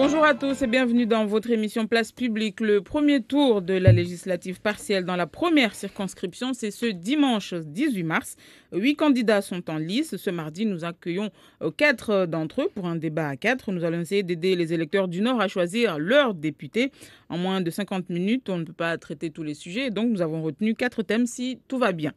Bonjour à tous et bienvenue dans votre émission Place Publique. Le premier tour de la législative partielle dans la première circonscription, c'est ce dimanche 18 mars. 8 candidats sont en lice. Ce mardi, nous accueillons 4 d'entre eux pour un débat à 4. Nous allons essayer d'aider les électeurs du Nord à choisir leur député. En moins de 50 minutes, on ne peut pas traiter tous les sujets. Donc, nous avons retenu 4 thèmes si tout va bien.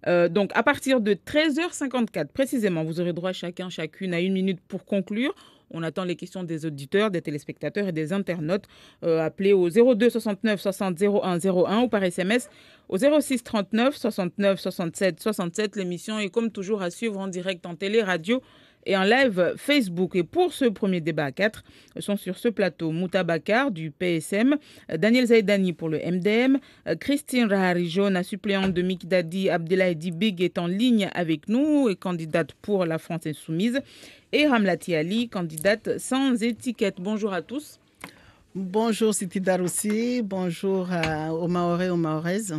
Donc, à partir de 13h54, précisément, vous aurez droit chacune à 1 minute pour conclure. On attend les questions des auditeurs, des téléspectateurs et des internautes. Appelez au 02 69 60 01 01 ou par SMS au 06 39 69 67 67. L'émission est comme toujours à suivre en direct en télé, radio et en live Facebook. Et pour ce premier débat à 4, sont sur ce plateau Mouta Bakar du PSM, Daniel Zaidani pour le MDM, Christine Rahari-Jaune, suppléante de Mikdadi Abdelhaïdi Dibig est en ligne avec nous et candidate pour la France Insoumise, et Ramlati Ali, candidate sans étiquette. Bonjour à tous. Bonjour Siti Daroussi, bonjour aux Mahorais, aux Mahoraises.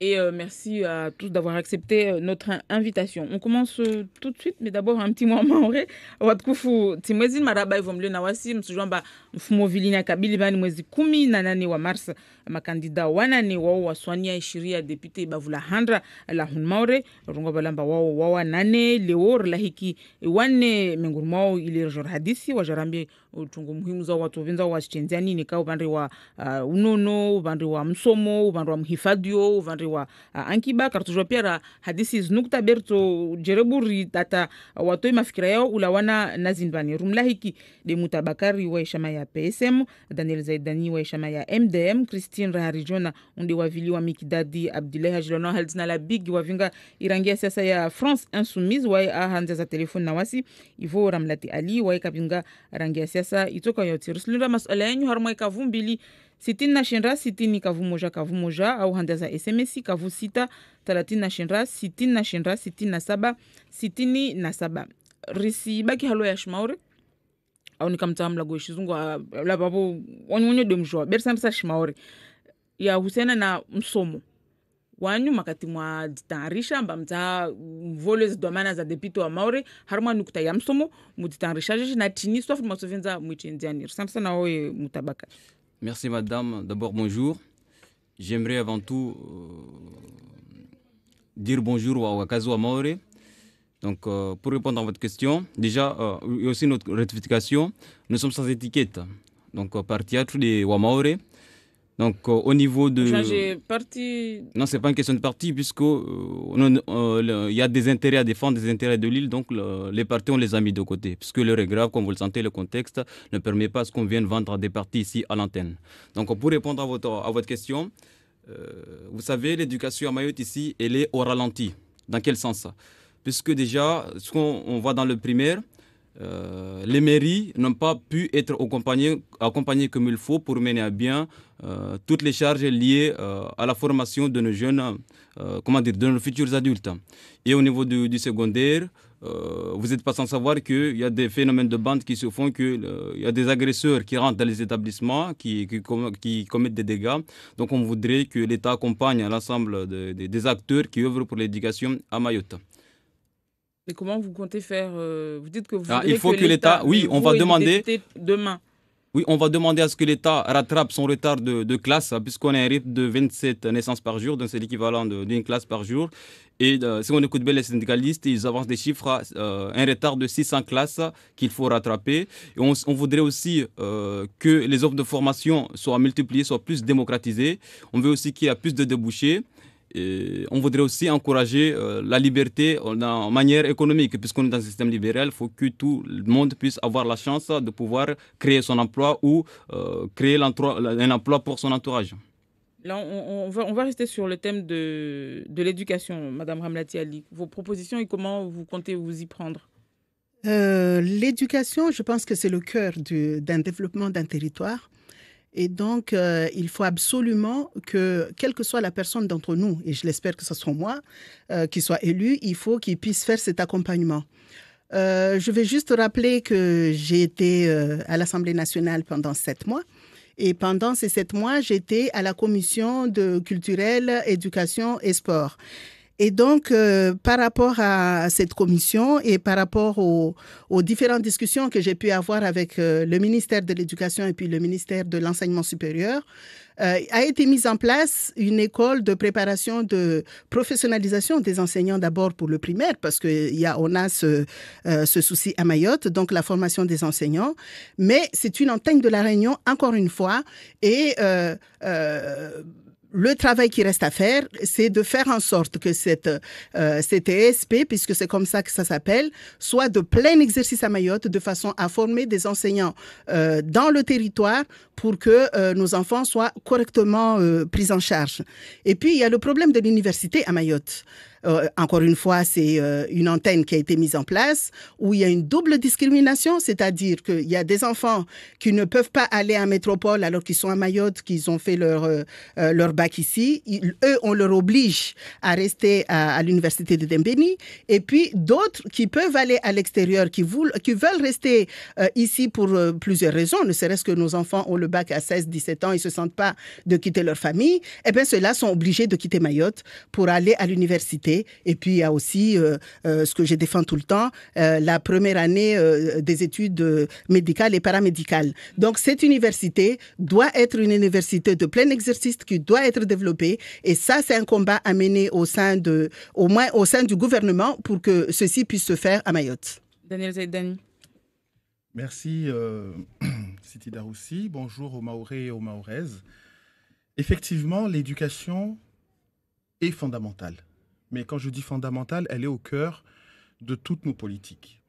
Et merci à tous d'avoir accepté notre invitation. On commence tout de suite, mais d'abord un petit mot en maoré. Watkufu timwezi maraba ivomle na wasi msujamba mfumo vilina kabili bani mwezi 18 wa Mars makandida wanane wao waswania ishiria depute bavula handra la hunmaore rungo balamba wao wawa nane leor lahiki wane menguru mwao ili rjor hadisi wajarambi utungu muhimu za watu venza wa chenzani nikao upande wa unono, upande wa msomo, upande wa mhifadio, upande wa ankiba kartujwa pia hadisi znukta berto jereburi tata watoi mafikira yao ulawana nazinbani rumlahiki de Mutabakari wa ishama ya PSM, Daniel Zaidani wa ishama ya MDM, Christine Rahari-Jaune unde wavili wa Mikdadi Abdelhaïdi Jilona halzina la big wavinga irangia siasa ya France Insoumise wa ahanza za telefoni na wasi Ivo Ramlati Ali wa kabinga rangia siasa itoka yote ruslunda masala yenyu harma kavumbili sitini na shenra sitini kavu moja au handaza SMS kavu sita 30 na shenra sitini na shenra sitini na saba sitini na saba risi baki halo ya shmaure au nikamtamla go shizungu la babo wanyonyo de mjwa bersamsa shmaure ya Husena na msomo wanyu makati mwa ditarisha mbamza voles domana za depito wa maure harma nukta ya msomo muditarisha na tini sof masovenza mwichenziani samsa na oe Mutabaka. Merci madame. D'abord bonjour. J'aimerais avant tout dire bonjour à Wakazo Amaore. Donc pour répondre à votre question, déjà il y a aussi notre rectification. Nous sommes sans étiquette. Donc par théâtre des Wamaore. Donc au niveau de... Changer parti... Non, c'est pas une question de parti puisque il y a des intérêts à défendre, des intérêts de l'île. Donc les partis, on les a mis de côté. Puisque l'heure est grave, comme vous le sentez, le contexte ne permet pas qu'on vienne vendre des partis ici à l'antenne. Donc pour répondre à votre question, vous savez, l'éducation à Mayotte ici, elle est au ralenti. Dans quel sens? Puisque déjà, ce qu'on voit dans le primaire, les mairies n'ont pas pu être accompagnées comme il faut pour mener à bien toutes les charges liées à la formation de nos jeunes, de nos futurs adultes. Et au niveau du secondaire, vous n'êtes pas sans savoir qu'il y a des phénomènes de bande qui se font, qu'il y a des agresseurs qui rentrent dans les établissements, qui commettent des dégâts. Donc on voudrait que l'État accompagne l'ensemble des acteurs qui œuvrent pour l'éducation à Mayotte. Mais comment vous comptez faire Vous dites que vous il faut que l'État, oui, on va demander demain. Oui, on va demander à ce que l'État rattrape son retard de classe, puisqu'on a un rythme de 27 naissances par jour, donc c'est l'équivalent d'une classe par jour. Et si on écoute bien les syndicalistes, ils avancent des chiffres, un retard de 600 classes qu'il faut rattraper. Et on voudrait aussi que les offres de formation soient multipliées, soient plus démocratisées. On veut aussi qu'il y ait plus de débouchés. Et on voudrait aussi encourager la liberté en manière économique, puisqu'on est dans un système libéral. Il faut que tout le monde puisse avoir la chance de pouvoir créer son emploi ou créer un emploi pour son entourage. Là, on va rester sur le thème de l'éducation, Madame Ramlati Ali. Vos propositions et comment vous comptez vous y prendre? L'éducation, je pense que c'est le cœur d'un développement d'un territoire. Et donc, il faut absolument que, quelle que soit la personne d'entre nous, et je l'espère que ce soit moi, qui soit élu, il faut qu'il puisse faire cet accompagnement. Je vais juste rappeler que j'ai été à l'Assemblée nationale pendant 7 mois. Et pendant ces 7 mois, j'étais à la commission de culturelle, éducation et sport. Et donc, par rapport à cette commission et par rapport aux différentes discussions que j'ai pu avoir avec le ministère de l'Éducation et puis le ministère de l'Enseignement supérieur, a été mise en place une école de préparation de professionnalisation des enseignants d'abord pour le primaire, parce qu'on a ce souci à Mayotte, donc la formation des enseignants. Mais c'est une antenne de la Réunion, encore une fois, et le travail qui reste à faire, c'est de faire en sorte que cette ESP, puisque c'est comme ça que ça s'appelle, soit de plein exercice à Mayotte, de façon à former des enseignants dans le territoire pour que nos enfants soient correctement pris en charge. Et puis, il y a le problème de l'université à Mayotte. Encore une fois, c'est une antenne qui a été mise en place où il y a une double discrimination, c'est-à-dire qu'il y a des enfants qui ne peuvent pas aller en métropole alors qu'ils sont à Mayotte, qu'ils ont fait leur bac ici. Eux, on leur oblige à rester à l'université de Dembéni. Et puis d'autres qui peuvent aller à l'extérieur, qui veulent rester ici pour plusieurs raisons, ne serait-ce que nos enfants ont le bac à 16, 17 ans, ils ne se sentent pas de quitter leur famille. Eh bien, ceux-là sont obligés de quitter Mayotte pour aller à l'université. Et puis, il y a aussi ce que je défends tout le temps, la première année des études médicales et paramédicales. Donc, cette université doit être une université de plein exercice qui doit être développée. Et ça, c'est un combat à mener au sein du gouvernement pour que ceci puisse se faire à Mayotte. Daniel Zaidani. Merci, Siti Daroussi. Bonjour aux Mahorais et aux Mahoraises. Effectivement, l'éducation est fondamentale. Mais quand je dis fondamentale, elle est au cœur de toutes nos politiques.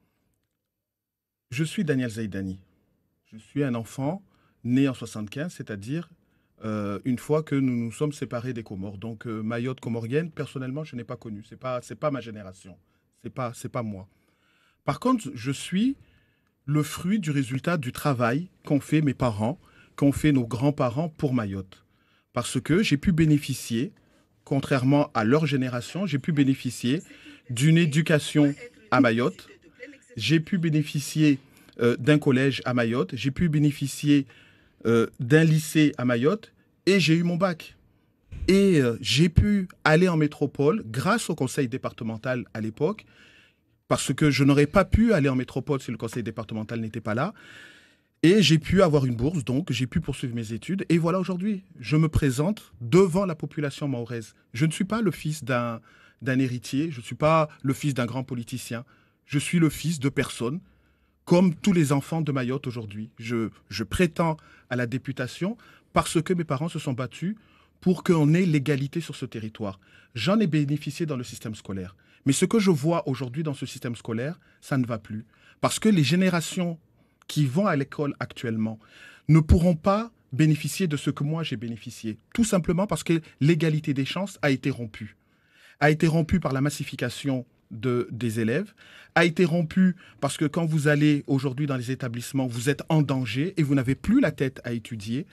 Je suis Daniel Zaidani. Je suis un enfant né en 75, c'est-à-dire une fois que nous nous sommes séparés des Comores. Donc Mayotte comorienne, personnellement, je n'ai pas connu. C'est pas ma génération. C'est pas moi. Par contre, je suis le fruit du résultat du travail qu'ont fait mes parents, qu'ont fait nos grands-parents pour Mayotte. Parce que j'ai pu bénéficier, contrairement à leur génération, j'ai pu bénéficier d'une éducation à Mayotte. J'ai pu bénéficier d'un collège à Mayotte. J'ai pu bénéficier d'un lycée à Mayotte. Et j'ai eu mon bac. Et j'ai pu aller en métropole grâce au conseil départemental à l'époque, parce que je n'aurais pas pu aller en métropole si le conseil départemental n'était pas là. Et j'ai pu avoir une bourse, donc j'ai pu poursuivre mes études. Et voilà, aujourd'hui, je me présente devant la population mahoraise. Je ne suis pas le fils d'un héritier, je ne suis pas le fils d'un grand politicien. Je suis le fils de personnes, comme tous les enfants de Mayotte aujourd'hui. Je prétends à la députation parce que mes parents se sont battus pour qu'on ait l'égalité sur ce territoire. J'en ai bénéficié dans le système scolaire. Mais ce que je vois aujourd'hui dans ce système scolaire, ça ne va plus. Parce que les générations qui vont à l'école actuellement ne pourront pas bénéficier de ce que moi j'ai bénéficié. Tout simplement parce que l'égalité des chances a été rompue. A été rompue par la massification des élèves, a été rompue parce que quand vous allez aujourd'hui dans les établissements, vous êtes en danger et vous n'avez plus la tête à étudier.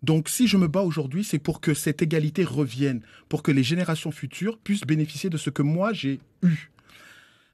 Donc si je me bats aujourd'hui, c'est pour que cette égalité revienne, pour que les générations futures puissent bénéficier de ce que moi j'ai eu.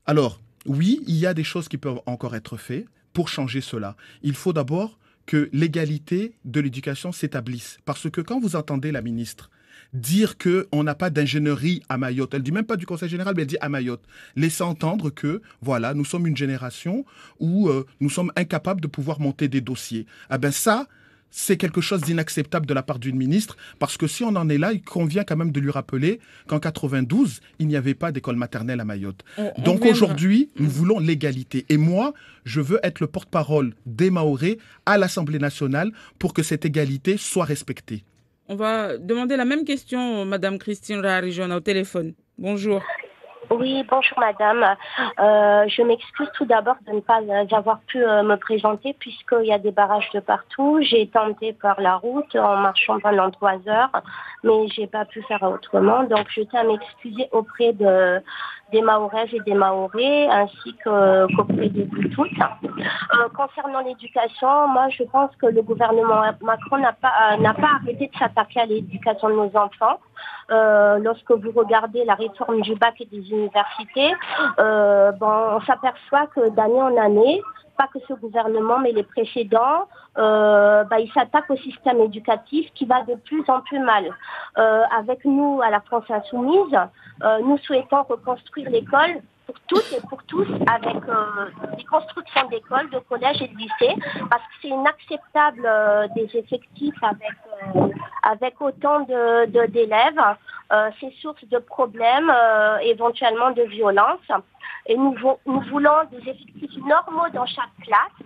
Alors, oui, il y a des choses qui peuvent encore être faites pour changer cela. Il faut d'abord que l'égalité de l'éducation s'établisse. Parce que quand vous entendez la ministre dire qu'on n'a pas d'ingénierie à Mayotte, elle ne dit même pas du Conseil général, mais elle dit à Mayotte, laissant entendre que, voilà, nous sommes une génération où nous sommes incapables de pouvoir monter des dossiers. Ah ben ça, c'est quelque chose d'inacceptable de la part d'une ministre, parce que si on en est là, il convient quand même de lui rappeler qu'en 92, il n'y avait pas d'école maternelle à Mayotte. Donc aujourd'hui, nous voulons l'égalité. Et moi, je veux être le porte-parole des Mahorais à l'Assemblée nationale pour que cette égalité soit respectée. On va demander la même question à Mme Christine Raharijona au téléphone. Bonjour. Oui, bonjour madame. Je m'excuse tout d'abord de ne pas avoir pu me présenter puisqu'il y a des barrages de partout. J'ai tenté par la route en marchant pendant 3 heures, mais j'ai pas pu faire autrement. Donc je tiens à m'excuser auprès des Mahoraises et des Mahorais ainsi qu'auprès de vous toutes. Concernant l'éducation, moi je pense que le gouvernement Macron n'a pas arrêté de s'attaquer à l'éducation de nos enfants. Lorsque vous regardez la réforme du bac et des universités, on s'aperçoit que d'année en année, pas que ce gouvernement, mais les précédents, ils s'attaquent au système éducatif qui va de plus en plus mal. Avec nous, à la France Insoumise, nous souhaitons reconstruire l'école pour toutes et pour tous avec des constructions d'écoles, de collèges et de lycées, parce que c'est inacceptable des effectifs avec autant d'élèves. C'est source de problèmes, éventuellement de violence. Et nous voulons des effectifs normaux dans chaque classe.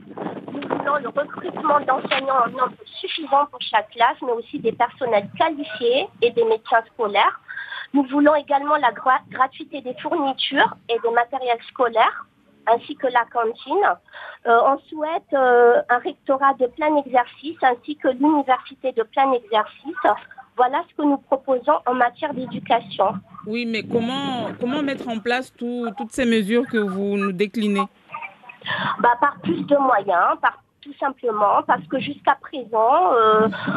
Nous voulons le recrutement d'enseignants en nombre suffisant pour chaque classe, mais aussi des personnels qualifiés et des médecins scolaires. Nous voulons également la gratuité des fournitures et des matériels scolaires, ainsi que la cantine. On souhaite un rectorat de plein exercice, ainsi que l'université de plein exercice. Voilà ce que nous proposons en matière d'éducation. Oui, mais comment mettre en place toutes ces mesures que vous nous déclinez? Par plus de moyens, tout simplement, parce que jusqu'à présent,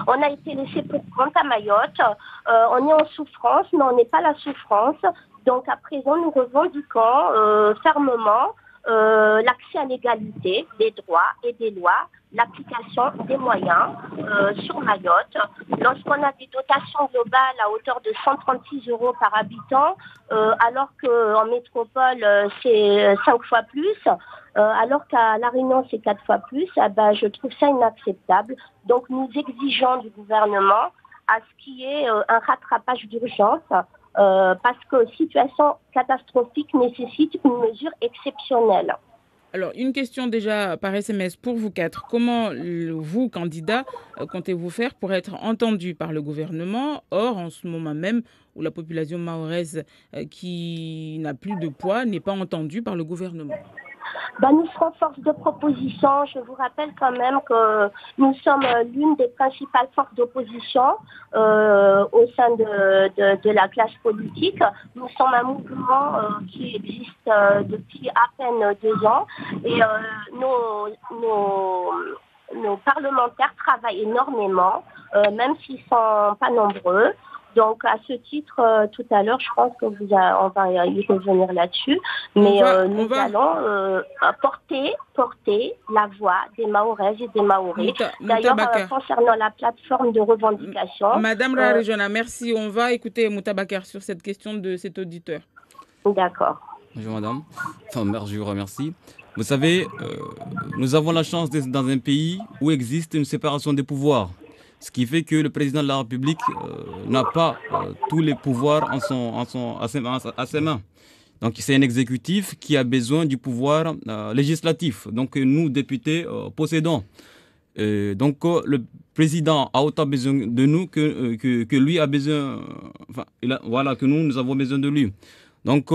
on a été laissé pour compte à Mayotte. On est en souffrance, mais on n'est pas la souffrance. Donc à présent, nous revendiquons fermement l'accès à l'égalité, des droits et des lois, l'application des moyens sur Mayotte. Lorsqu'on a des dotations globales à hauteur de 136 € par habitant, alors qu'en métropole, c'est 5 fois plus, alors qu'à La Réunion, c'est 4 fois plus, je trouve ça inacceptable. Donc, nous exigeons du gouvernement à ce qu'il y ait un rattrapage d'urgence, parce que situation catastrophique nécessite une mesure exceptionnelle. Alors, une question déjà par SMS pour vous quatre. Comment vous, candidats, comptez-vous faire pour être entendus par le gouvernement? Or, en ce moment même, où la population mahoraise qui n'a plus de poids n'est pas entendue par le gouvernement. Nous serons force de proposition. Je vous rappelle quand même que nous sommes l'une des principales forces d'opposition au sein de la classe politique. Nous sommes un mouvement qui existe depuis à peine 2 ans et nos parlementaires travaillent énormément, même s'ils ne sont pas nombreux. Donc, à ce titre, tout à l'heure, je pense qu'on va y revenir là-dessus. Mais nous allons porter la voix des Mahoraises et des Mahorais. D'ailleurs, concernant la plateforme de revendication... Madame Rarejona, merci. On va écouter Mouta Bakar sur cette question de cet auditeur. D'accord. Bonjour, madame. Je vous remercie. Vous savez, nous avons la chance d'être dans un pays où existe une séparation des pouvoirs. Ce qui fait que le président de la République n'a pas tous les pouvoirs à ses mains. Donc c'est un exécutif qui a besoin du pouvoir législatif. Donc nous, députés, possédons. Donc le président a autant besoin de nous que lui a besoin, que nous avons besoin de lui. Donc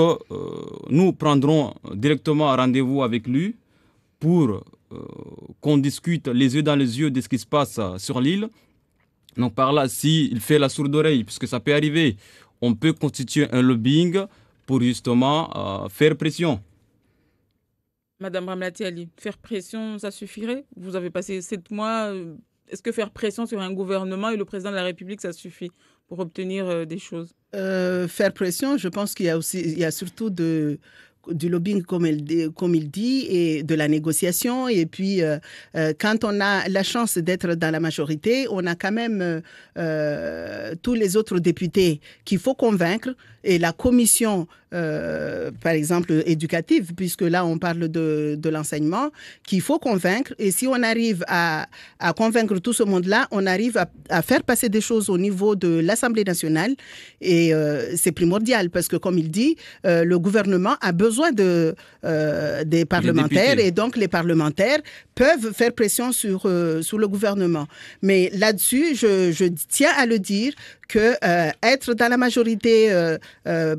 nous prendrons directement rendez-vous avec lui pour qu'on discute les yeux dans les yeux de ce qui se passe sur l'île. Donc par là, s'il fait la sourde oreille, puisque ça peut arriver, on peut constituer un lobbying pour justement faire pression. Madame Ramlati Ali, faire pression, ça suffirait? Vous avez passé 7 mois. Est-ce que faire pression sur un gouvernement et le président de la République, ça suffit pour obtenir des choses? Faire pression, je pense qu'il y a surtout du lobbying, comme il dit, et de la négociation. Et puis, quand on a la chance d'être dans la majorité, on a quand même tous les autres députés qu'il faut convaincre. Et la commission, par exemple, éducative, puisque là, on parle de l'enseignement, qu'il faut convaincre. Et si on arrive à convaincre tout ce monde-là, on arrive à faire passer des choses au niveau de l'Assemblée nationale. Et c'est primordial, parce que, comme il dit, le gouvernement a besoin des parlementaires, et donc les parlementaires peuvent faire pression sur le gouvernement. Mais là-dessus, je tiens à le dire que être dans la majorité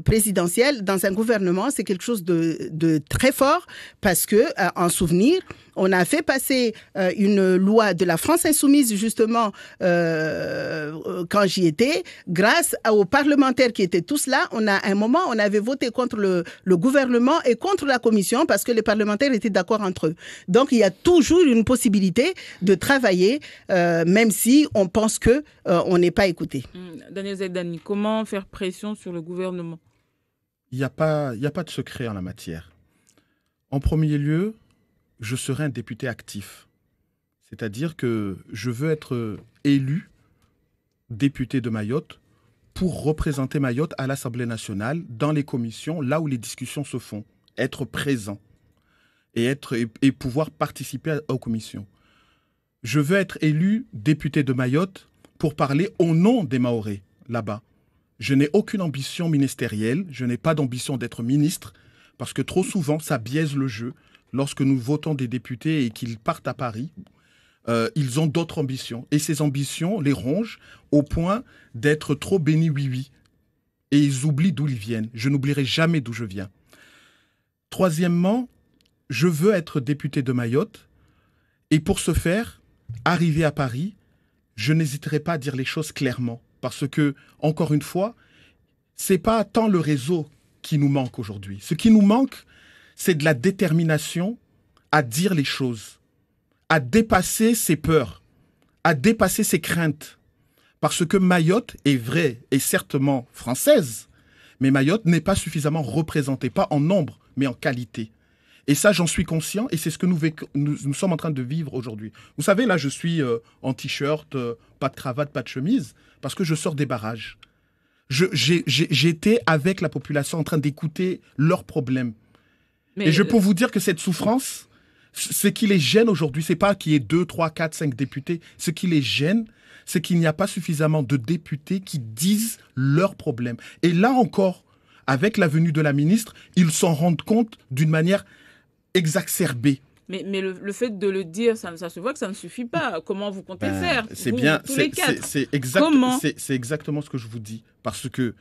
présidentielle, dans un gouvernement, c'est quelque chose de très fort, parce que, en souvenir, on a fait passer une loi de la France Insoumise, justement, quand j'y étais, grâce aux parlementaires qui étaient tous là. On avait voté contre le gouvernement et contre la commission, parce que les parlementaires étaient d'accord entre eux. Donc, il y a toujours une possibilité de travailler, même si on pense qu'on n'est pas écouté. Daniel Zaidani, comment faire pression sur le gouvernement? Il n'y a pas de secret en la matière. En premier lieu, je serai un député actif. C'est-à-dire que je veux être élu député de Mayotte pour représenter Mayotte à l'Assemblée nationale, dans les commissions, là où les discussions se font. Être présent et pouvoir participer aux commissions. Je veux être élu député de Mayotte pour parler au nom des Mahorais, là-bas. Je n'ai aucune ambition ministérielle, je n'ai pas d'ambition d'être ministre, parce que trop souvent, ça biaise le jeu. Lorsque nous votons des députés et qu'ils partent à Paris, ils ont d'autres ambitions. Et ces ambitions les rongent au point d'être trop bénis oui-oui. Et ils oublient d'où ils viennent. Je n'oublierai jamais d'où je viens. Troisièmement, je veux être député de Mayotte. Et pour ce faire, arrivé à Paris, je n'hésiterai pas à dire les choses clairement. Parce que, encore une fois, ce n'est pas tant le réseau qui nous manque aujourd'hui. Ce qui nous manque, c'est de la détermination à dire les choses, à dépasser ses peurs, à dépasser ses craintes. Parce que Mayotte est vraie et certainement française, mais Mayotte n'est pas suffisamment représentée, pas en nombre, mais en qualité. Et ça, j'en suis conscient et c'est ce que nous sommes en train de vivre aujourd'hui. Vous savez, là, je suis en t-shirt, pas de cravate, pas de chemise, parce que je sors des barrages. J'étais avec la population en train d'écouter leurs problèmes. Et je peux vous dire que cette souffrance, ce qui les gêne aujourd'hui, c'est pas qu'il y ait 2, 3, 4, 5 députés. Ce qui les gêne, c'est qu'il n'y a pas suffisamment de députés qui disent leurs problèmes. Et là encore, avec la venue de la ministre, ils s'en rendent compte d'une manière exacerbée. Mais le fait de le dire, ça se voit que ça ne suffit pas. Comment vous comptez faire? C'est bien, c'est exactement ce que je vous dis. Parce que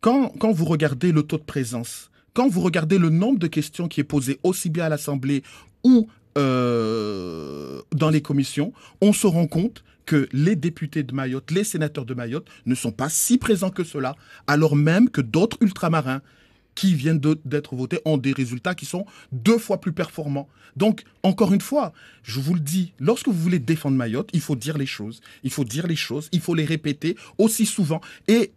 quand vous regardez le taux de présence, quand vous regardez le nombre de questions qui est posé aussi bien à l'Assemblée ou dans les commissions, on se rend compte que les députés de Mayotte, les sénateurs de Mayotte ne sont pas si présents que cela, alors même que d'autres ultramarins qui viennent d'être votés ont des résultats qui sont 2 fois plus performants. Donc, encore une fois, je vous le dis, lorsque vous voulez défendre Mayotte, il faut dire les choses. Il faut dire les choses, il faut les répéter aussi souvent. Et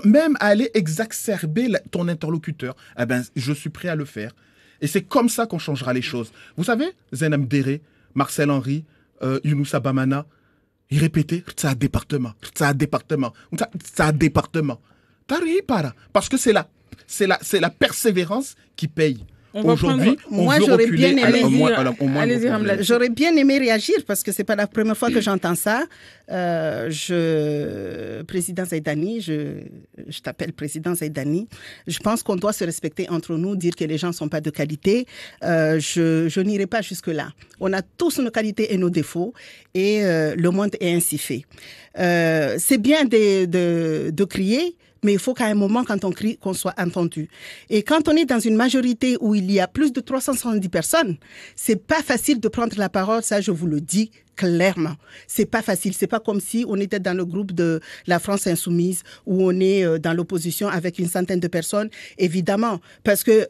même aller exacerber ton interlocuteur, eh ben, je suis prêt à le faire. Et c'est comme ça qu'on changera les choses. Vous savez, Zenam Dere, Marcel Henry, Younoussa Bamana, ils répétaient « ça département, ça département, ça département ». Parce que c'est la persévérance qui paye. Aujourd'hui, moi, j'aurais bien aimé, j'aurais bien aimé réagir parce que c'est pas la première fois que j'entends ça. Président Zaïdani, je t'appelle président Zaïdani. Je pense qu'on doit se respecter entre nous, dire que les gens sont pas de qualité. Je n'irai pas jusque là. On a tous nos qualités et nos défauts et le monde est ainsi fait. C'est bien de crier. Mais il faut qu'à un moment, quand on crie, qu'on soit entendu. Et quand on est dans une majorité où il y a plus de 370 personnes, c'est pas facile de prendre la parole, ça je vous le dis clairement. C'est pas facile. C'est pas comme si on était dans le groupe de la France Insoumise où on est dans l'opposition avec une centaine de personnes. Évidemment. Parce que,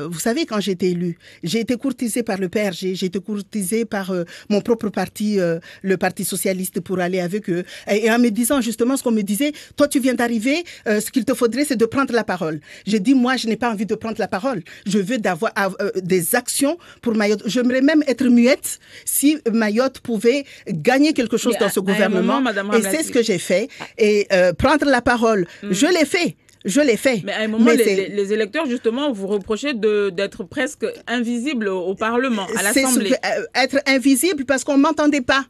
vous savez, quand j'ai été élue, j'ai été courtisée par le père, j'ai été courtisée par mon propre parti, le Parti Socialiste, pour aller avec eux. Et en me disant justement ce qu'on me disait, toi tu viens d'arriver, ce qu'il te faudrait c'est de prendre la parole. J'ai dit, moi je n'ai pas envie de prendre la parole. Je veux d'avoir des actions pour Mayotte. J'aimerais même être muette si Mayotte pouvait gagner quelque chose dans ce gouvernement. Et c'est ce que j'ai fait. Et prendre la parole, je l'ai fait. Je l'ai fait. Mais à un moment, les électeurs, justement, vous reprochaient d'être presque invisible au Parlement, à l'Assemblée. Être invisible parce qu'on ne m'entendait pas.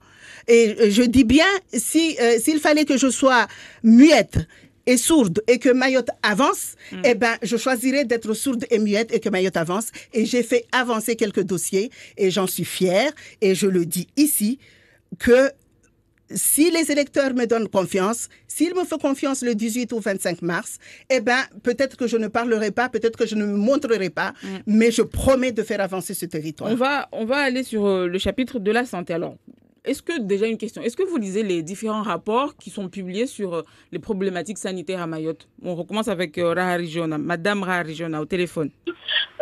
Et je dis bien, s'il fallait que je sois muette et sourde et que Mayotte avance, eh ben, je choisirais d'être sourde et muette et que Mayotte avance. Et j'ai fait avancer quelques dossiers et j'en suis fière. Et je le dis ici que si les électeurs me donnent confiance, s'ils me font confiance le 18 ou 25 mars, eh ben, peut-être que je ne parlerai pas, peut-être que je ne me montrerai pas, mais je promets de faire avancer ce territoire. On va aller sur le chapitre de la santé. Alors, déjà une question, est-ce que vous lisez les différents rapports qui sont publiés sur les problématiques sanitaires à Mayotte? On recommence avec Rahari Jona, Madame Rahari Jona au téléphone.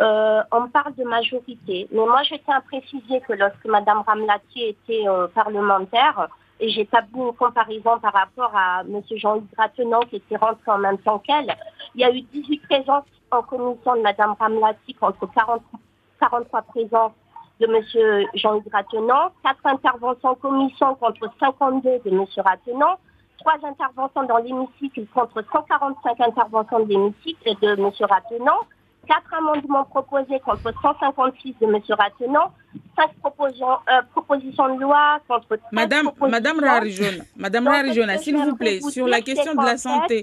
On parle de majorité, mais moi je tiens à préciser que lorsque Madame Ramlati était parlementaire, et j'ai établi une comparaison par rapport à M. Jean-Yves Grattenan qui était rentré en même temps qu'elle, il y a eu 18 présences en commission de Mme Ramlati contre 43 présences de M. Jean-Yves Ratenant, 4 interventions en commission contre 52 de M. Ratenant, 3 interventions dans l'hémicycle contre 145 interventions de l'hémicycle et de M. Ratenant, 4 amendements proposés contre 156 de M. Ratenant, 5 propositions de loi contre 13 Madame Rarijona, s'il vous plaît, sur la question de la santé.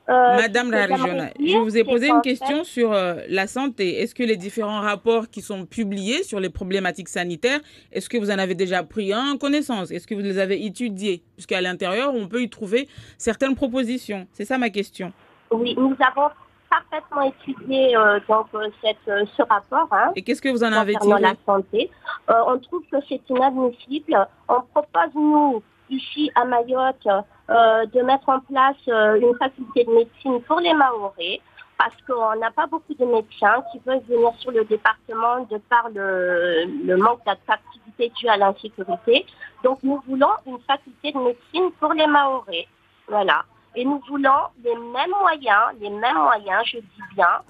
Madame Rarijona, je vous ai posé une question sur la santé. Est-ce que les différents rapports qui sont publiés sur les problématiques sanitaires, est-ce que vous en avez déjà pris connaissance? Est-ce que vous les avez étudiés? Puisqu'à l'intérieur, on peut y trouver certaines propositions. C'est ça ma question. Oui, nous avons parfaitement étudié ce rapport. Et qu'est-ce que vous en avez tiré? La santé. On trouve que c'est inadmissible. On propose, nous, ici à Mayotte, de mettre en place une faculté de médecine pour les Mahorais, parce qu'on n'a pas beaucoup de médecins qui veulent venir sur le département de par le manque d'attractivité dû à l'insécurité. Donc nous voulons une faculté de médecine pour les Mahorais. Voilà. Et nous voulons les mêmes moyens, je dis bien,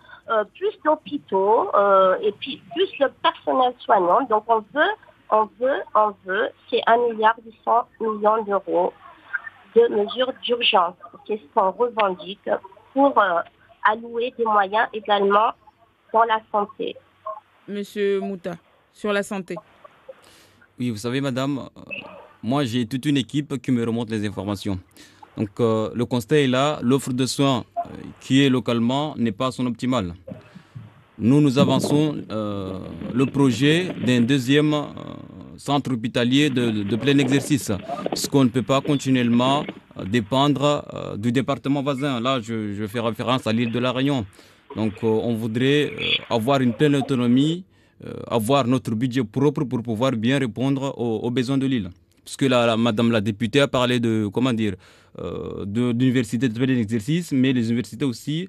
plus d'hôpitaux et puis plus de personnel soignant. Donc on veut, c'est 1,8 milliard d'euros de mesures d'urgence. C'est ce qu'on revendique pour allouer des moyens également dans la santé. Monsieur Mouta, sur la santé. Oui, vous savez, madame, moi j'ai toute une équipe qui me remonte les informations. Donc le constat est là, l'offre de soins qui est localement n'est pas à son optimal. Nous avançons le projet d'un deuxième centre hospitalier de plein exercice, parce qu'on ne peut pas continuellement dépendre du département voisin. Là, je fais référence à l'île de la Réunion. Donc on voudrait avoir une pleine autonomie, avoir notre budget propre pour pouvoir bien répondre aux besoins de l'île. Parce que madame la députée a parlé d'universités de plein exercice, mais les universités aussi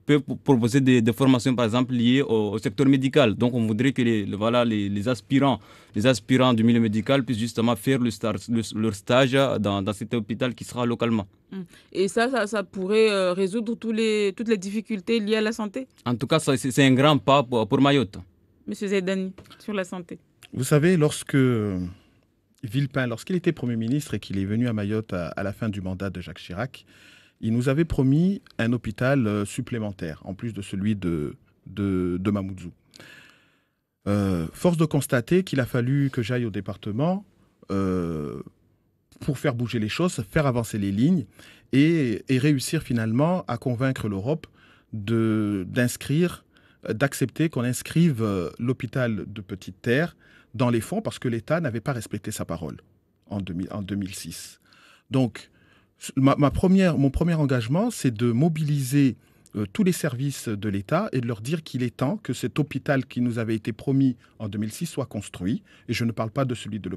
peuvent proposer des formations, par exemple, liées au secteur médical. Donc, on voudrait que les aspirants du milieu médical puissent justement faire leur stage dans cet hôpital qui sera localement. Et ça pourrait résoudre toutes les difficultés liées à la santé? En tout cas, c'est un grand pas pour Mayotte. Monsieur Zaidani, sur la santé. Vous savez, lorsque Villepin, lorsqu'il était Premier ministre et qu'il est venu à Mayotte à la fin du mandat de Jacques Chirac, il nous avait promis un hôpital supplémentaire, en plus de celui de Mamoudzou. Force de constater qu'il a fallu que j'aille au département pour faire bouger les choses, faire avancer les lignes et réussir finalement à convaincre l'Europe d'accepter qu'on inscrive l'hôpital de Petite Terre dans les fonds, parce que l'État n'avait pas respecté sa parole en 2006. Donc, mon premier engagement, c'est de mobiliser tous les services de l'État et de leur dire qu'il est temps que cet hôpital qui nous avait été promis en 2006 soit construit. Et je ne parle pas de celui de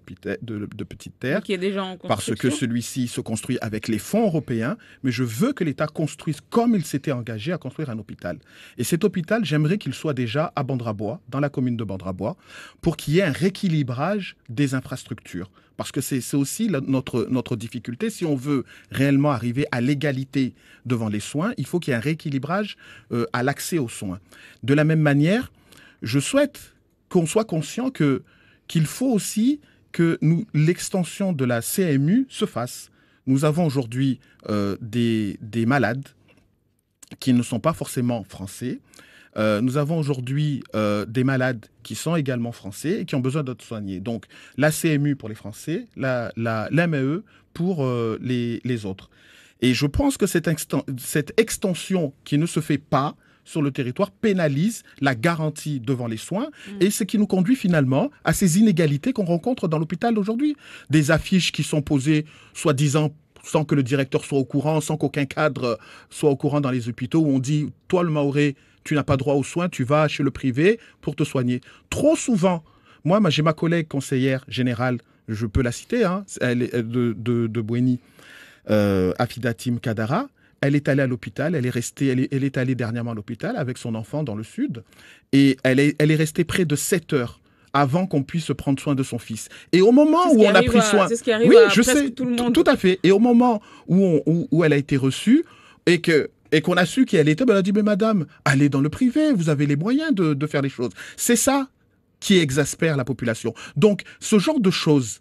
Petite Terre, qui est déjà en parce que celui-ci se construit avec les fonds européens, mais je veux que l'État construise comme il s'était engagé à construire un hôpital. Et cet hôpital, j'aimerais qu'il soit déjà à Bandrabois, dans la commune de Bandrabois, pour qu'il y ait un rééquilibrage des infrastructures. Parce que c'est aussi notre difficulté. Si on veut réellement arriver à l'égalité devant les soins, il faut qu'il y ait un rééquilibrage à l'accès aux soins. De la même manière, je souhaite qu'on soit conscient qu'il faut aussi que l'extension de la CMU se fasse. Nous avons aujourd'hui des malades qui ne sont pas forcément français. Nous avons aujourd'hui des malades qui sont également français et qui ont besoin d'être soignés. Donc, la CMU pour les Français, l'AME pour les autres. Et je pense que cette extension qui ne se fait pas sur le territoire pénalise la garantie devant les soins et ce qui nous conduit finalement à ces inégalités qu'on rencontre dans l'hôpital aujourd'hui. Des affiches qui sont posées soi-disant sans que le directeur soit au courant, sans qu'aucun cadre soit au courant dans les hôpitaux où on dit « toi le Mahorais, tu n'as pas droit aux soins, tu vas chez le privé pour te soigner ». Trop souvent, moi j'ai ma collègue conseillère générale, je peux la citer, elle est de Bouéni, Afidatim Kadara. Elle est allée à l'hôpital, elle est allée dernièrement à l'hôpital avec son enfant dans le sud et elle est restée près de 7 heures avant qu'on puisse prendre soin de son fils. Et au moment où on a pris soin... C'est ce qui arrive à presque tout le monde. Tout à fait. Et au moment où elle a été reçue et qu'on a su qui elle était, elle a dit « Mais madame, allez dans le privé, vous avez les moyens de faire les choses ». C'est ça qui exaspèrent la population. Donc, ce genre de choses,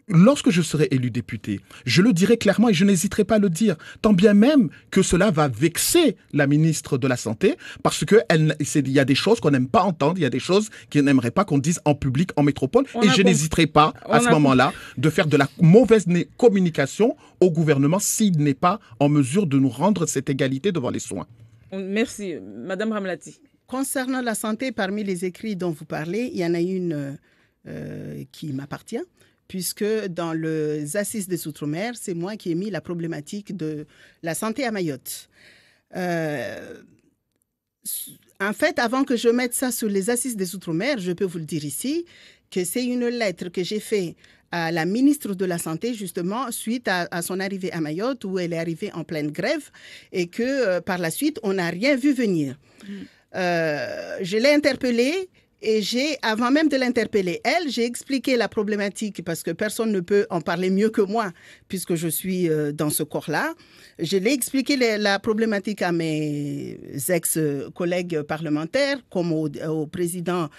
lorsque je serai élu député, je le dirai clairement et je n'hésiterai pas à le dire, tant bien même que cela va vexer la ministre de la Santé, parce que il y a des choses qu'on n'aime pas entendre, il y a des choses qu'elle n'aimerait pas qu'on dise en public, en métropole, et je n'hésiterai pas à ce moment-là de faire de la mauvaise communication au gouvernement s'il n'est pas en mesure de nous rendre cette égalité devant les soins. Merci. Madame Ramlati. Concernant la santé, parmi les écrits dont vous parlez, il y en a une qui m'appartient, puisque dans les Assises des Outre-mer, c'est moi qui ai mis la problématique de la santé à Mayotte. En fait, avant que je mette ça sur les Assises des Outre-mer, je peux vous le dire ici, que c'est une lettre que j'ai faite à la ministre de la Santé, justement, suite à son arrivée à Mayotte, où elle est arrivée en pleine grève, et que par la suite, on n'a rien vu venir. Je l'ai interpellée, et avant même de l'interpeller, j'ai expliqué la problématique parce que personne ne peut en parler mieux que moi puisque je suis dans ce corps-là. Je l'ai expliqué la problématique à mes ex-collègues parlementaires comme au président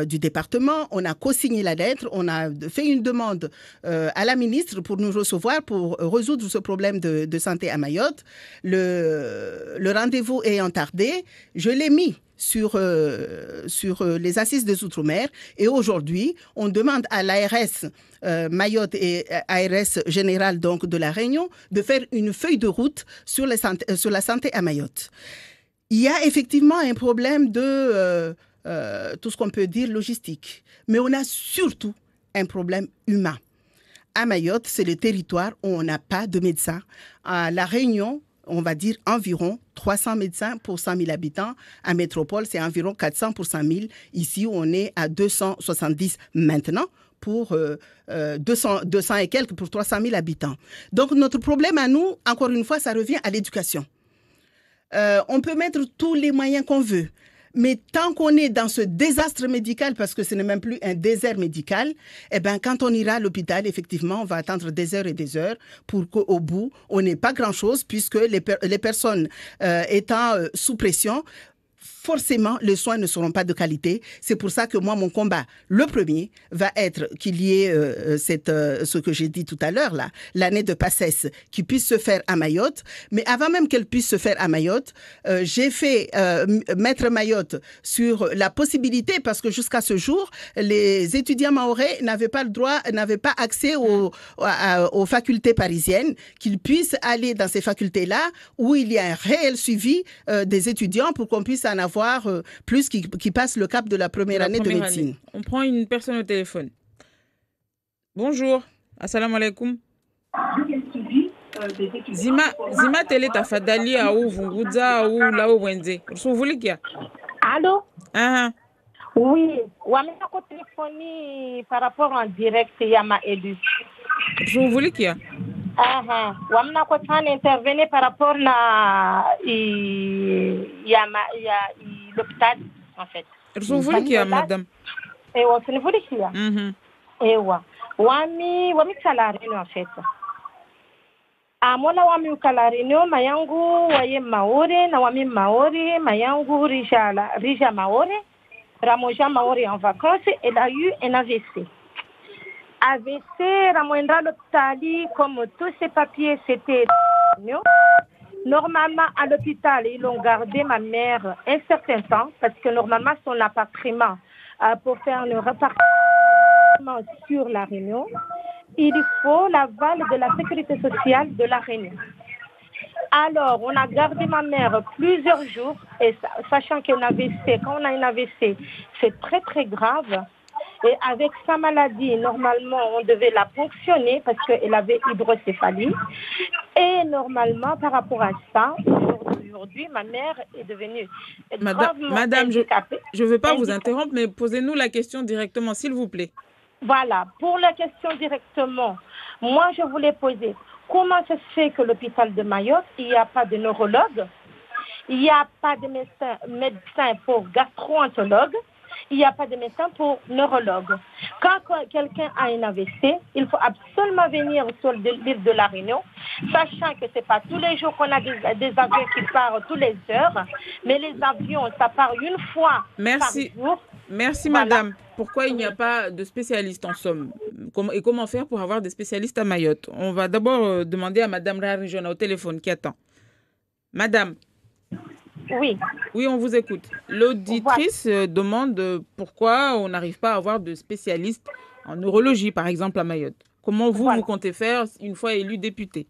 du département. On a co-signé la lettre, on a fait une demande à la ministre pour nous recevoir pour résoudre ce problème de santé à Mayotte. Le rendez-vous ayant tardé, je l'ai mis sur les Assises des Outre-mer. Et aujourd'hui, on demande à l'ARS Mayotte et ARS Général donc, de la Réunion de faire une feuille de route sur la santé à Mayotte. Il y a effectivement un problème de tout ce qu'on peut dire logistique. Mais on a surtout un problème humain. À Mayotte, c'est le territoire où on n'a pas de médecins. À La Réunion, on va dire environ 300 médecins pour 100 000 habitants. À métropole, c'est environ 400 pour 100 000. Ici, on est à 270 maintenant pour 200 et quelques pour 300 000 habitants. Donc, notre problème à nous, encore une fois, ça revient à l'éducation. On peut mettre tous les moyens qu'on veut. Mais tant qu'on est dans ce désastre médical, parce que ce n'est même plus un désert médical, eh ben, quand on ira à l'hôpital, effectivement, on va attendre des heures et des heures pour qu'au bout, on n'ait pas grand-chose, puisque les personnes étant sous pression, forcément, les soins ne seront pas de qualité. C'est pour ça que moi, mon combat, le premier, va être qu'il y ait ce que j'ai dit tout à l'heure, là, l'année de PACES qui puisse se faire à Mayotte. Mais avant même qu'elle puisse se faire à Mayotte, j'ai fait mettre Mayotte sur la possibilité, parce que jusqu'à ce jour, les étudiants mahorais n'avaient pas le droit, n'avaient pas accès aux facultés parisiennes, qu'ils puissent aller dans ces facultés-là où il y a un réel suivi des étudiants pour qu'on puisse en avoir plus qui passent le cap de la première année de médecine. On prend une personne au téléphone. Bonjour. Assalamu alaikum. Zima tele tafadhali au vunguza au lao wenze. Usuvulikia. Allô? Oui. Wamena ko téléphoner par rapport en direct ya ma élu. Usuvulikia. Wamna ko tana intervenir par rapport na l'hôpital en fait. Usuvulikia madame. Ewa sinivulikia. Ewa. Wami kalarini en fait. Amola wami kalarini mayangu waye maore na wami maore mayangu rija maore. Ramoja maore en vacances, elle a eu un AVC. AVC, Ramoindra à l'hôpital, comme tous ces papiers, c'était... Normalement, à l'hôpital, ils ont gardé ma mère un certain temps, parce que normalement, son appartement, pour faire le repartiment sur la Réunion, il faut l'aval de la sécurité sociale de la Réunion. Alors, on a gardé ma mère plusieurs jours, et sachant qu'un AVC, quand on a un AVC, c'est très très grave. Et avec sa maladie, normalement, on devait la ponctionner parce qu'elle avait hydrocéphalie. Et normalement, par rapport à ça, aujourd'hui, ma mère est devenue Madame, je ne veux pas vous interrompre, mais posez-nous la question directement, s'il vous plaît. Voilà, pour la question directement, moi, je voulais poser, comment ça se fait que l'hôpital de Mayotte, il n'y a pas de neurologue, il n'y a pas de médecin pour gastro-entérologue, il n'y a pas de médecin pour neurologue. Quand quelqu'un a un AVC, il faut absolument venir sur l'île de la Réunion, sachant que ce n'est pas tous les jours qu'on a des avions qui partent tous les heures, mais les avions, ça part une fois par jour. Merci Voilà. madame. Pourquoi il n'y a pas de spécialistes en somme? Et comment faire pour avoir des spécialistes à Mayotte? On va d'abord demander à madame Rarjona au téléphone qui attend. Madame, Oui, oui, on vous écoute. L'auditrice demande pourquoi on n'arrive pas à avoir de spécialistes en neurologie, par exemple, à Mayotte. Comment vous, Voilà. vous comptez faire une fois élu député?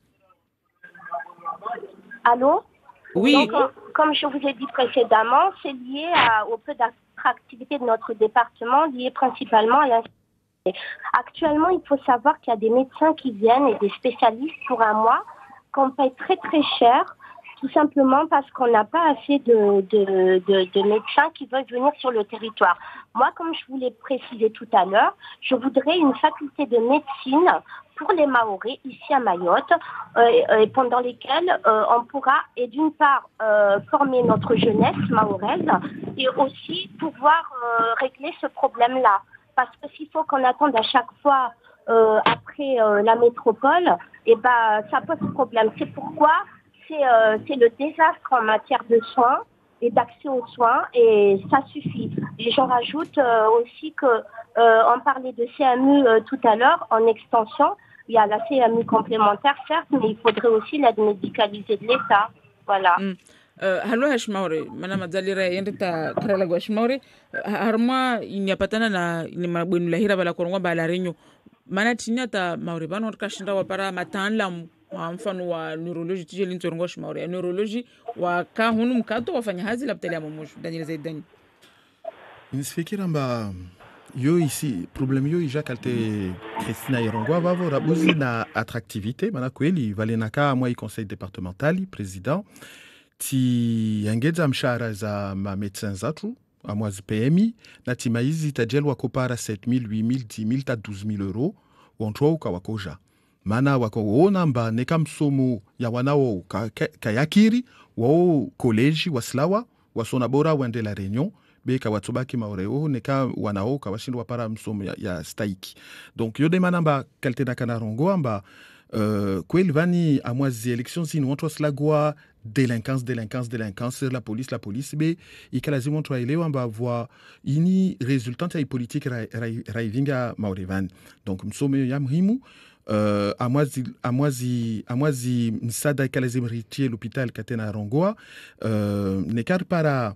Allô? Oui, Donc, comme je vous ai dit précédemment, c'est lié au peu d'attractivité de notre département, lié principalement à l'insécurité. Actuellement, il faut savoir qu'il y a des médecins qui viennent et des spécialistes pour un mois qu'on paye très très cher, tout simplement parce qu'on n'a pas assez de médecins qui veulent venir sur le territoire. Moi, comme je vous l'ai précisé tout à l'heure, je voudrais une faculté de médecine pour les Mahorais ici à Mayotte, et pendant lesquelles on pourra, et d'une part, former notre jeunesse mahoraise et aussi pouvoir régler ce problème-là. Parce que s'il faut qu'on attende à chaque fois après la métropole, et ben, ça pose problème. C'est pourquoi c'est le désastre en matière de soins et d'accès aux soins, et ça suffit. Et j'en rajoute aussi on parlait de CMU tout à l'heure en extension. Il y a la CMU complémentaire, certes, mais il faudrait aussi l'aide médicalisée de l'État. Voilà. Hallo Hashmaure, Madame Azalira yendeta karala go Hashmaure, harma inyapatana na ni mabwenu lahira bala korongwa bala renyo. Mana tinya ta maure bano kashinda wa para mataalamu wa mfano wa neurology tije lintorongo Hashmaure. Neurology wa ka hunu mkato wafanya hazi la ptali ya mamushu Daniel Zaidani. Nisifikira mba yo ici problem yo ija kalte Christina Irongwa vavo rabuzi na attractivité mana kweli valenaka moi conseil départemental président ti engedza mshahara za ma médecins zatu a mwezi PMI na tima hizi tajelwa kopara 7000 8000 10000 ta 12000 euros wontro ukawakoja mana wakaona mba neka msomo ya wanao kayakiri wao college waslawa wasona bora wende la Réunion beka watubaki maoreo neka wanao kawashindwa para msomo ya staiki. Donc yo demana mba kalte na kanarongo amba kweli vani a mwezi élection si nous slagwa délinquance la police be ikalazimu watu waelewa amba voa ini resultante ya politique raivinga maorevan. Donc msomo ya muhimu amwazi msada ikalazimu ritie l'hôpital katena rongoa nekar para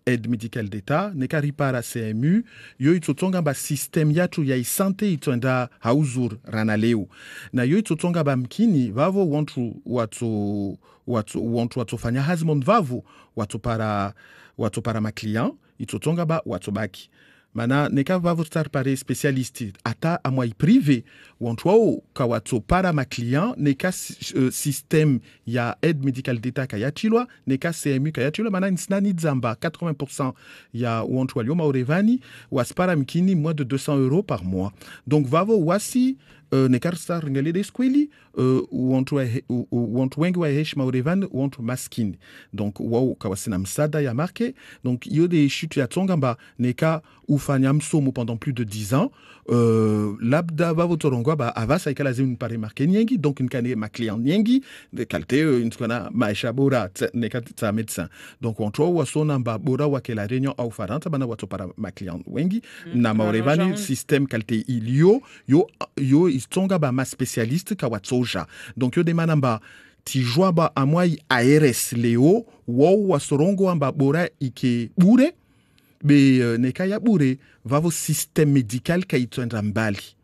aide médicale d'État, nekari para CMU, yo itotonga ba système yatu ya isante itoenda hauzur ranaleu. Na yo itotonga ba mkini, vavo watu fanya hazmond vavo, watu para ma client, itotonga ba watu baki. Mana neka vavo star pare spécialiste ata amwai privé wantwao kawato para ma client neka système ya aide médicale d'État kayachilwa neka CMU kayachilwa mana nsnani zamba 80% ya wantwa lioma orevani waspara mkini moins de 200 euros par mois. Donc vavo wasi nekar star ngale de skweli wantwa wengi wa heshima orevan wantwa maskini. Donc wao kawasina msada ya marke. Donc yo de chute ya tongamba neka ufanya msomo pendant plus de 10 ans. Labda vavo torongo ba avasa ikalazi pare marke nyengi. Donc nkane ma client nyengi de kalte nkana maisha bora neka ta médecin. Donc wantwa wasona mba bora wake la Réunion au faranta bana watu para ma client wengi na maorevani système kalte ilio yo istonga ba ma spécialiste kawatsoja. Donc yo demana mba tijwa ba amwai ARS leo wo wasorongo amba bora ike bure be nekaya bure vavo système médical kaitwenda mbali.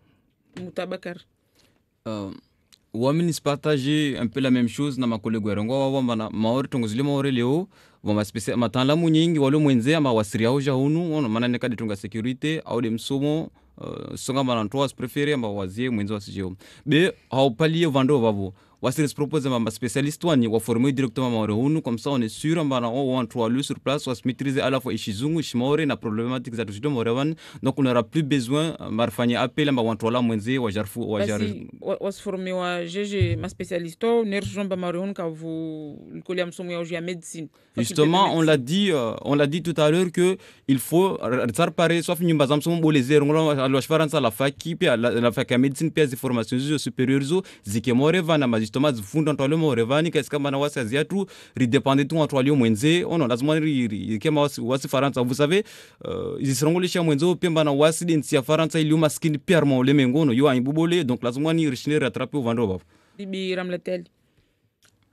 Moutabakar. Wamini partager un peu la même chose na makolego yarongo wa maori tongozile maori leo wa matalamu nyingi wale mwenze ama wasiria hoja hunu maana neka ditunga sécurité au de msomo songa manantoa préféré ama wazie mwenze wasijeo be haupaliye vando vavo wasiri propose ma spécialiste wani wa former directement maori hunu comme ça on est sûr amba na on trois lieux sur place on se maîtriser à la fois ishizungu shimore na problématique za tujido morevan. Donc on n'aura plus besoin marfanye appel amba wantola mwenze wa jarfu wa jar was former wa GG ma spécialiste nerjomba maori hunu ka vous le msomo ya médecine. Justement, on l'a dit tout à l'heure que il faut réparer sauf nyumba za msomo boleze ngolo alo shfaransa la faki pia la faki médecine pia des formations supérieures zikemore vana justement zifunda ntwalio maorevani kaisika mana wasi aziatu ridepende tu ntwalio mwenze ono lazima kema wasi Faransa. Vous savez izisirongolesha mwenzo pia bana wasi densi ya Faransa ili maskini pia arma ole mengono yo aibubole donc lazima ni rishine rattraper uvando baba bibi Ramletel.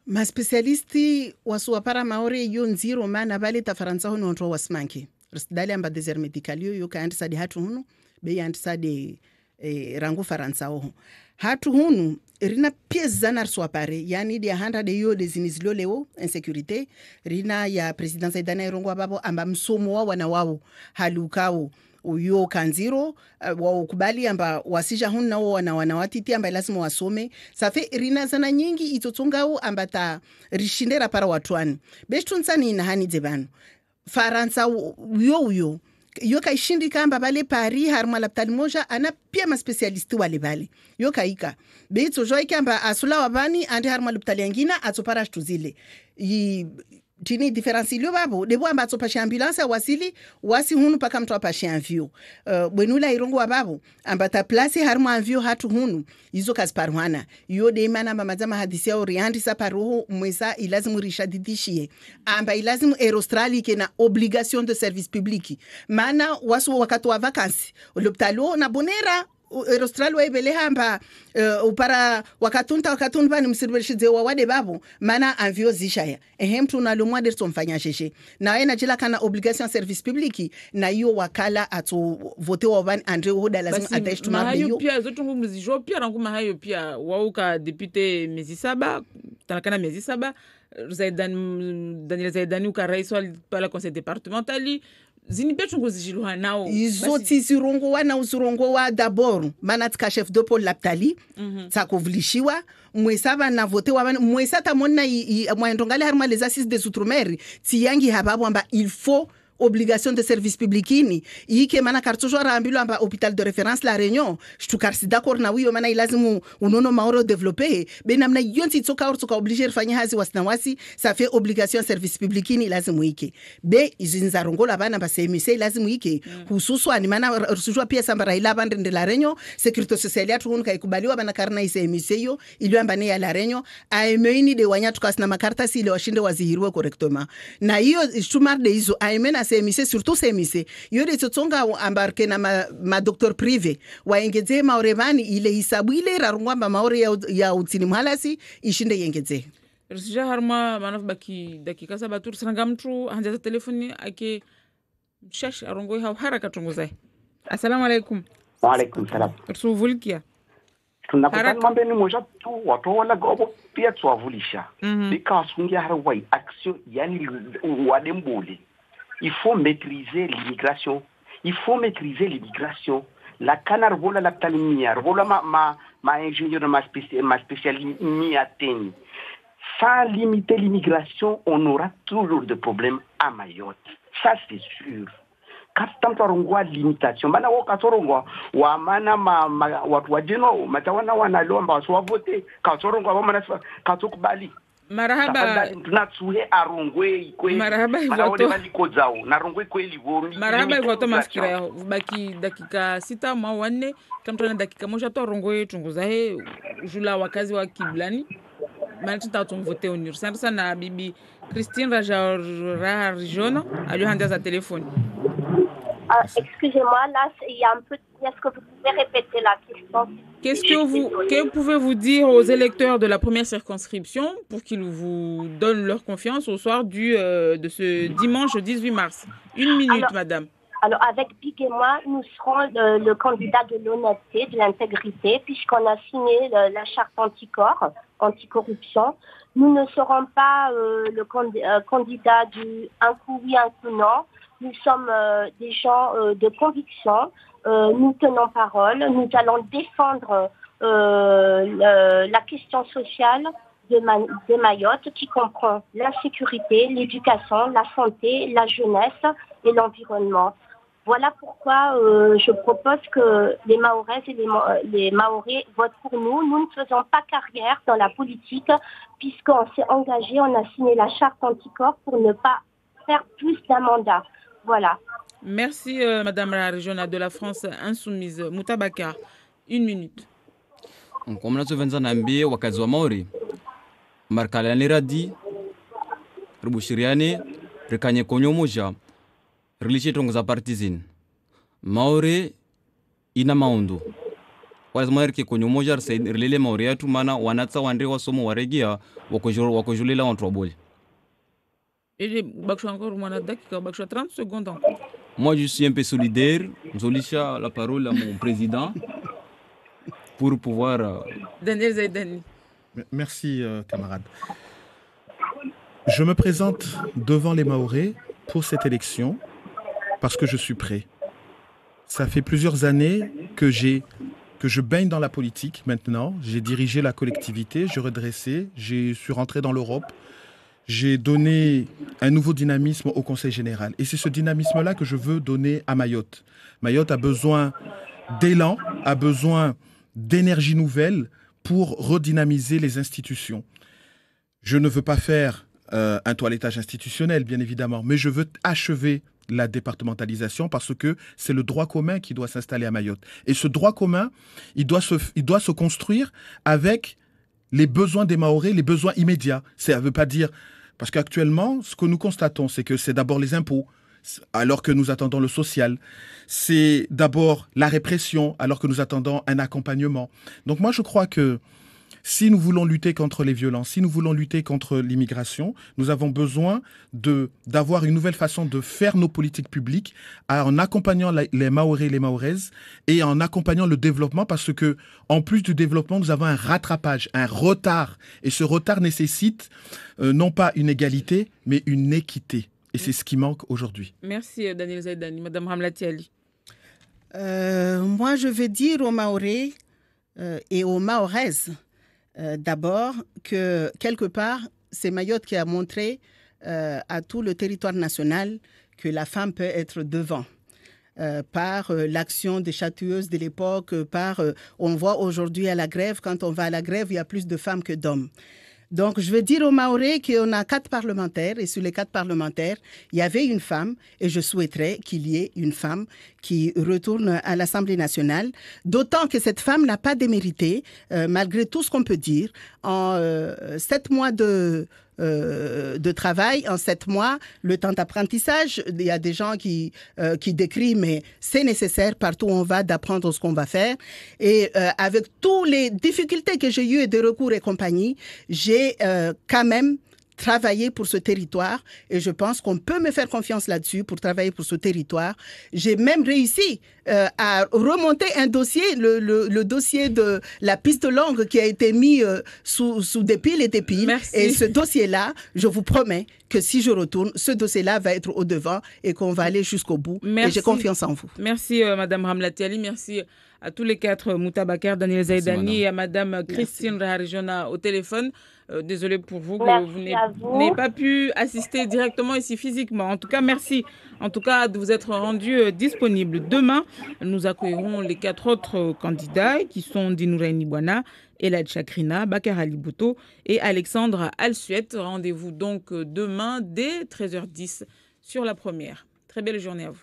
Ma specialisti wasuwapara maore yo nziro mana vale ta Faransa hono ntwa wasmanki dali amba desert medical yo kaandisa de hatu hunu be andisa de rangu Faransa ho hatu hunu rina pièces zanar swapare yani de handa de yo de zinizlo leo insécurité rina ya présidence dana irongo babo amba msomo wa wana wao halukao uyo kanziro wakubali amba wasija huna wana watiti amba lazima wasome safe rina sana nyingi itotsongao amba ta rishindera para watwani beshtunsani na hani dzebano Faransa uyo yo kaishindi kamba bale Paris harma laptali moja ana pia ma specialisti wale bale yo kaika beitso joy kamba asula wabani ande harma laptali ngina atsopara tuzile tini difference ilio babo debo amba atsopa ambulance wasili wasi hunu paka mtu apashi envio bwenula irongo wababo amba ta place harma envio hatu hunu izo kasparwana yo de mana mamazama hadisi ya orienti sa paruho mwesa ilazimu rishadidishie amba ilazimu aerostrali kena obligation de service public mana wasu wakati wa vacances l'hôpital na bonera Aerostrali waibele hamba upara wakatunba ni msiribishize wa wade babu mana anvio zishaya mtu unalumwa derso mfanya sheshe na wena jila kana obligation service public na hiyo wakala atu vote wa wani andre uhoda lazima ataish tumabli hiyo pia zote ngumu zijo pia ranguma hayo pia wauka depute miezi 7 tanakana miezi 7 Daniel Zaidani uka raiswa pala conseil départemental zinipechungu zijiluha nao izo tizirongo wana uzurongo wa d'abord manatka chef de pôle laptali tsakovlishiwa mwesaba na vote wa mwesa tamona mwendongale harma les assises des outre-mer tiyangi hababo amba il faut obligation de service public ini yike mana kartojo raambilo amba hôpital de référence la Réunion shtukarsi d'accord na wiyo mana ilazimu unono maoro développer benamna yonti tsoka ortsoka obliger fanya hazi wasnawasi ça fait obligation service public ini lazimu yike be izinza rongola bana ba CMC lazimu yike hususu ani mana rusujwa pia sambara ila bande de la Réunion sécurité sociale yatu hunu kaikubaliwa bana karna CMC yo iliyo ambane ya la Réunion aemeini de wanyatu kasna makarta si ile washinde wazihirwe correctement na hiyo shumar de hizo aemena CMC surtout CMC yode tsotsonga embarquer na ma docteur privé waengeze maorevani ile hisabu ile rarungwamba maore ya utini mhalasi ishinde yengeze Rusija harma manaf baki dakika 7 tur sanga mtu hanja telefoni ake shash arongo haraka tunguzai. Assalamu alaikum. Wa alaikum salam. Rusuvulkia. Tunapata mambo ni moja tu watu wala gobo pia tuwavulisha bikasungia harwai action yani wadembole. Il faut maîtriser l'immigration. Il faut maîtriser l'immigration. La canard vola la talimia, vola ma ingénieur ma spécialité miateni. Sans limiter l'immigration, on aura toujours des problèmes à Mayotte. Ça c'est sûr. Quand on a limitation, mana wakatorongwa wa mana watu wajeno matawana wanalomba waswa vote katorongwa wa mana katokubali. Marahaba tunatsuhe arongwe kweli marahaba ivoto balikozao na rongwe kweli vomi marahaba ivoto mafikira yao baki dakika 6 mwa 4 kama dakika moja to rongwe tunguzahe jula wakazi wa Kiblani maana tutatumvote unir sana bibi Christine Rajarjona aliohanza za telefoni. Excusez-moi, là, il y a un peu... Est-ce que vous pouvez répéter la question? Que pouvez-vous dire aux électeurs de la première circonscription pour qu'ils vous donnent leur confiance au soir de ce dimanche 18 mars? Une minute, madame. Alors, avec Big et moi, nous serons le candidat de l'honnêteté, de l'intégrité, puisqu'on a signé la charte anticorruption. Nous ne serons pas le candidat du un coup oui, un coup non. Nous sommes des gens de conviction. Nous tenons parole. Nous allons défendre la question sociale de Mayotte qui comprend la sécurité, l'éducation, la santé, la jeunesse et l'environnement. Voilà pourquoi je propose que les Mahoraises et les Mahorais votent pour nous. Nous ne faisons pas carrière dans la politique puisqu'on s'est engagé, on a signé la charte anticorps pour ne pas faire plus d'un mandat. Voilà. Merci Madame la Régionale de la France Insoumise. Moutabakar, 1 minute. Comme la Sovenza Nambi, wakazi wa Maori markalani radi rubushiriane rikanye konyo moja rilishe tongo za partizin maore ina maundu wazmaerke konyo moja rilele maore yatu mana wanatsa wandre wasomo waregia wakojulela wantu waboli. Et bakshwa encore mwana dakika bakshwa 30 secondes encore. Moi je suis un peu solidaire, j'olicha la parole à mon président pour pouvoir Daniel Zaidani. Merci camarade. Je me présente devant les Mahorais pour cette élection parce que je suis prêt. Ça fait plusieurs années que je baigne dans la politique maintenant. J'ai dirigé la collectivité, je redressais, je suis rentré dans l'Europe. J'ai donné un nouveau dynamisme au Conseil général. Et c'est ce dynamisme-là que je veux donner à Mayotte. Mayotte a besoin d'élan, a besoin d'énergie nouvelle pour redynamiser les institutions. Je ne veux pas faire un toilettage institutionnel, bien évidemment, mais je veux achever la départementalisation parce que c'est le droit commun qui doit s'installer à Mayotte. Et ce droit commun, il doit se construire avec les besoins des Mahorais, les besoins immédiats. Ça ne veut pas dire... Parce qu'actuellement, ce que nous constatons, c'est que c'est d'abord les impôts, alors que nous attendons le social. C'est d'abord la répression, alors que nous attendons un accompagnement. Donc moi, je crois que si nous voulons lutter contre les violences, si nous voulons lutter contre l'immigration, nous avons besoin d'avoir une nouvelle façon de faire nos politiques publiques en accompagnant les Mahorais et les Mahoraises et en accompagnant le développement parce que, en plus du développement, nous avons un rattrapage, un retard. Et ce retard nécessite non pas une égalité, mais une équité. Et c'est ce qui manque aujourd'hui. Merci Daniel Zaidani. Madame Ramlati Ali. Moi, je veux dire aux Mahorais et aux Mahoraises, d'abord que quelque part, c'est Mayotte qui a montré à tout le territoire national que la femme peut être devant. Par l'action des châtilleuses de l'époque, on voit aujourd'hui à la grève, quand on va à la grève, il y a plus de femmes que d'hommes. Donc, je veux dire aux Mahorais qu'on a 4 parlementaires et sur les 4 parlementaires, il y avait une femme et je souhaiterais qu'il y ait une femme qui retourne à l'Assemblée nationale. D'autant que cette femme n'a pas démérité, malgré tout ce qu'on peut dire. En 7 mois de travail, en 7 mois, le temps d'apprentissage, il y a des gens qui décrient, mais c'est nécessaire partout où on va d'apprendre ce qu'on va faire. Et avec toutes les difficultés que j'ai eues et des recours et compagnie, j'ai quand même travaillé pour ce territoire et je pense qu'on peut me faire confiance là-dessus pour travailler pour ce territoire. J'ai même réussi à remonter un dossier, le dossier de la piste longue qui a été mis sous des piles et des piles. Merci. Et ce dossier-là, je vous promets que si je retourne, ce dossier-là va être au devant et qu'on va aller jusqu'au bout. Merci. Et j'ai confiance en vous. Merci Madame Ramlati Ali, merci à tous les 4, Mouta Bakar, Daniel Zaidani et à Madame Christine Raharijona au téléphone. Désolée pour vous que vous n'ayez pas pu assister directement ici physiquement. En tout cas, merci en tout cas de vous être rendu disponible. Demain, nous accueillerons les 4 autres candidats qui sont Dinoura Nibwana, Elad Chakrina, Bakar Ali Bouto et Alexandre Alsuet. Rendez-vous donc demain dès 13h10 sur La Première. Très belle journée à vous.